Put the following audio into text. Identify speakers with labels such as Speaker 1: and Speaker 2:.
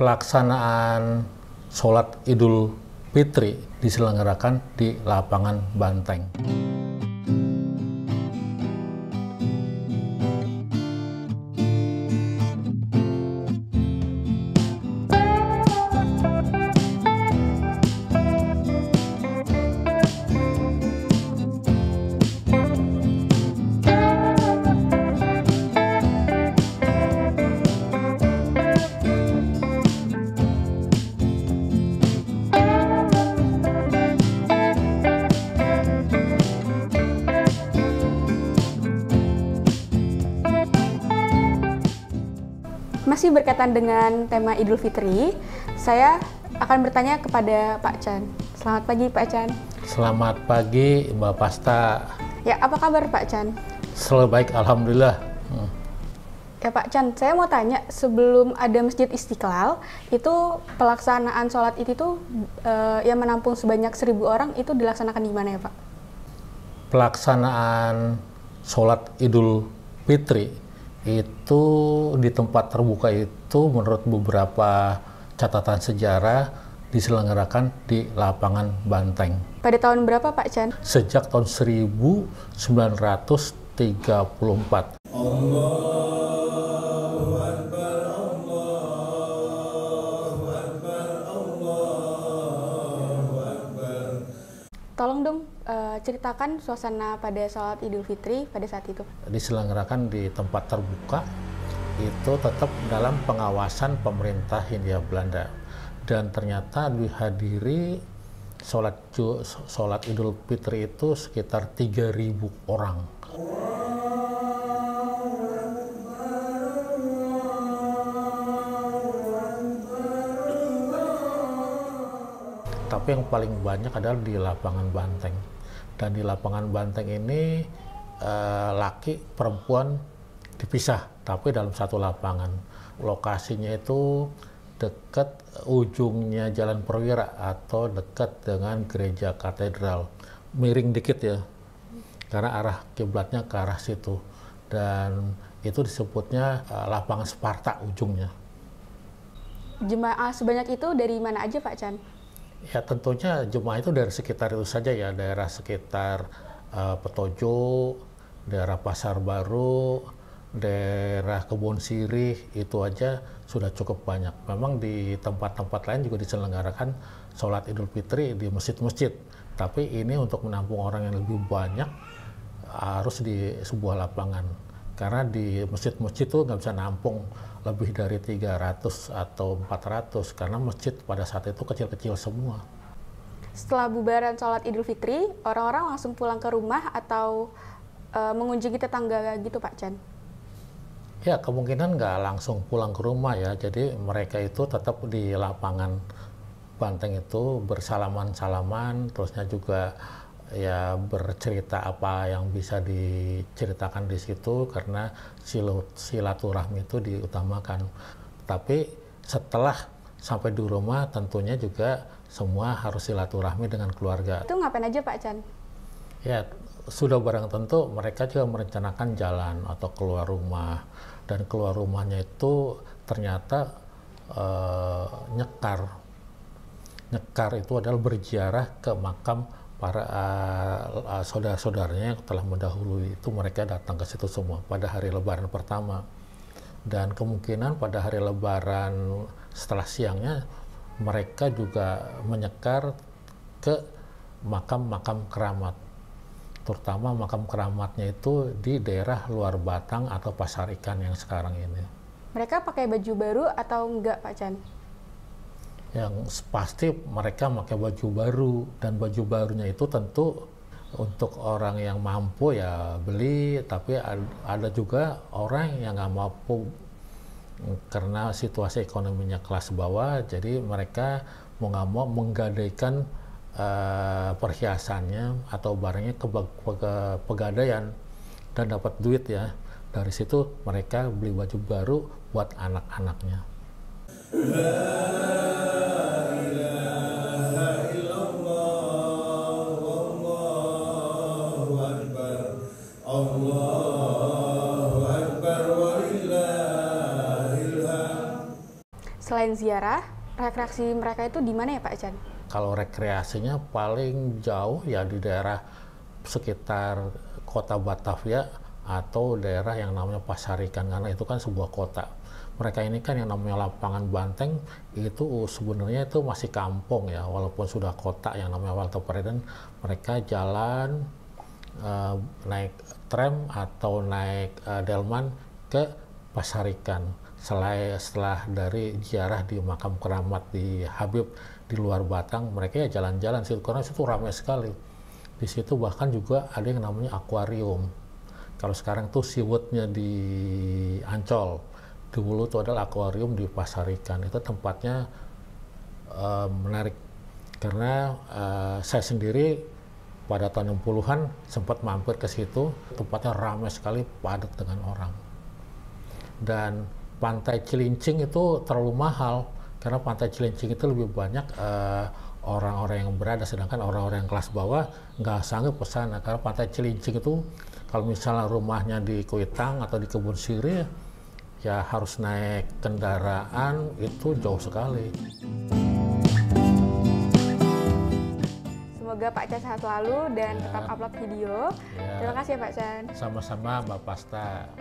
Speaker 1: pelaksanaan sholat Idul Fitri diselenggarakan di lapangan Banteng.
Speaker 2: Masih berkaitan dengan tema Idul Fitri, saya akan bertanya kepada Pak Chan. Selamat pagi Pak Chan.
Speaker 1: Selamat pagi Mbak Pasta.
Speaker 2: Ya, apa kabar Pak Chan?
Speaker 1: Selalu baik, Alhamdulillah.
Speaker 2: Ya Pak Chan, saya mau tanya, sebelum ada Masjid Istiqlal, itu pelaksanaan sholat Id itu yang menampung sebanyak 1.000 orang itu dilaksanakan di mana ya Pak?
Speaker 1: Pelaksanaan sholat Idul Fitri itu di tempat terbuka itu menurut beberapa catatan sejarah diselenggarakan di lapangan Banteng.
Speaker 2: Pada tahun berapa Pak Chan?
Speaker 1: Sejak tahun 1934.
Speaker 2: Tolong dong ceritakan suasana pada sholat Idul Fitri pada saat itu.
Speaker 1: Diselenggarakan di tempat terbuka, itu tetap dalam pengawasan pemerintah Hindia Belanda. Dan ternyata dihadiri sholat Idul Fitri itu sekitar 3.000 orang. Tapi yang paling banyak adalah di lapangan Banteng. Dan di lapangan Banteng ini laki perempuan dipisah, tapi dalam satu lapangan. Lokasinya itu dekat ujungnya Jalan Perwira atau dekat dengan gereja katedral. Miring dikit ya, karena arah kiblatnya ke arah situ. Dan itu disebutnya lapangan Sparta ujungnya.
Speaker 2: Jemaah sebanyak itu dari mana aja Pak Chan?
Speaker 1: Ya tentunya jemaah itu dari sekitar itu saja ya, daerah sekitar Petojo, daerah Pasar Baru, daerah Kebon Sirih, itu aja sudah cukup banyak. Memang di tempat-tempat lain juga diselenggarakan sholat Idul Fitri di masjid-masjid, tapi ini untuk menampung orang yang lebih banyak harus di sebuah lapangan. Karena di masjid-masjid itu nggak bisa nampung lebih dari 300 atau 400 karena masjid pada saat itu kecil-kecil semua.
Speaker 2: Setelah bubaran sholat Idul Fitri, orang-orang langsung pulang ke rumah atau mengunjungi tetangga gitu Pak Chan?
Speaker 1: Ya kemungkinan nggak langsung pulang ke rumah ya, jadi mereka itu tetap di lapangan Banteng itu bersalaman-salaman, terusnya juga ya bercerita apa yang bisa diceritakan di situ karena silaturahmi itu diutamakan. Tapi setelah sampai di rumah tentunya juga semua harus silaturahmi dengan keluarga.
Speaker 2: Itu ngapain aja Pak Chan?
Speaker 1: Ya sudah barang tentu mereka juga merencanakan jalan atau keluar rumah, dan keluar rumahnya itu ternyata nyekar itu adalah berziarah ke makam para saudara-saudaranya yang telah mendahului. Itu mereka datang ke situ semua pada hari Lebaran pertama, dan kemungkinan pada hari Lebaran setelah siangnya mereka juga menyekar ke makam-makam keramat, terutama makam keramatnya itu di daerah Luar Batang atau Pasar Ikan yang sekarang ini.
Speaker 2: Mereka pakai baju baru atau enggak Pak Chan?
Speaker 1: Yang pasti mereka pakai baju baru, dan baju barunya itu tentu untuk orang yang mampu ya beli, tapi ada juga orang yang nggak mampu karena situasi ekonominya kelas bawah, jadi mereka mau nggak mau menggadaikan perhiasannya atau barangnya ke pegadaian dan dapat duit ya. Dari situ mereka beli baju baru buat anak-anaknya.
Speaker 2: selain ziarah, rekreasi mereka itu di mana ya Pak Chan?
Speaker 1: Kalau rekreasinya paling jauh ya di daerah sekitar kota Batavia atau daerah yang namanya Pasarikan, karena itu kan sebuah kota. Mereka ini kan yang namanya Lapangan Banteng itu sebenarnya itu masih kampung ya, walaupun sudah kota yang namanya Walter Pariden. Mereka jalan naik tram atau naik delman ke Pasarikan. Setelah dari ziarah di makam keramat di Habib di luar Batang, mereka ya jalan-jalan situ karena situ ramai sekali. Di situ bahkan juga ada yang namanya akuarium. Kalau sekarang tuh SeaWorld-nya di Ancol, dulu tuh adalah akuarium di Pasarikan. Itu tempatnya menarik karena saya sendiri pada tahun 60-an sempat mampir ke situ. Tempatnya ramai sekali, padat dengan orang. Dan Pantai Cilincing itu terlalu mahal karena Pantai Cilincing itu lebih banyak orang-orang yang berada, sedangkan orang-orang yang kelas bawah nggak sanggup ke sana. Karena Pantai Cilincing itu kalau misalnya rumahnya di Kuitang atau di Kebun Sirih ya harus naik kendaraan, itu jauh sekali.
Speaker 2: Semoga Pak Chan sehat selalu dan tetap upload video.
Speaker 1: Ya.
Speaker 2: Terima kasih ya Pak Chan.
Speaker 1: Sama-sama Mbak Pasta.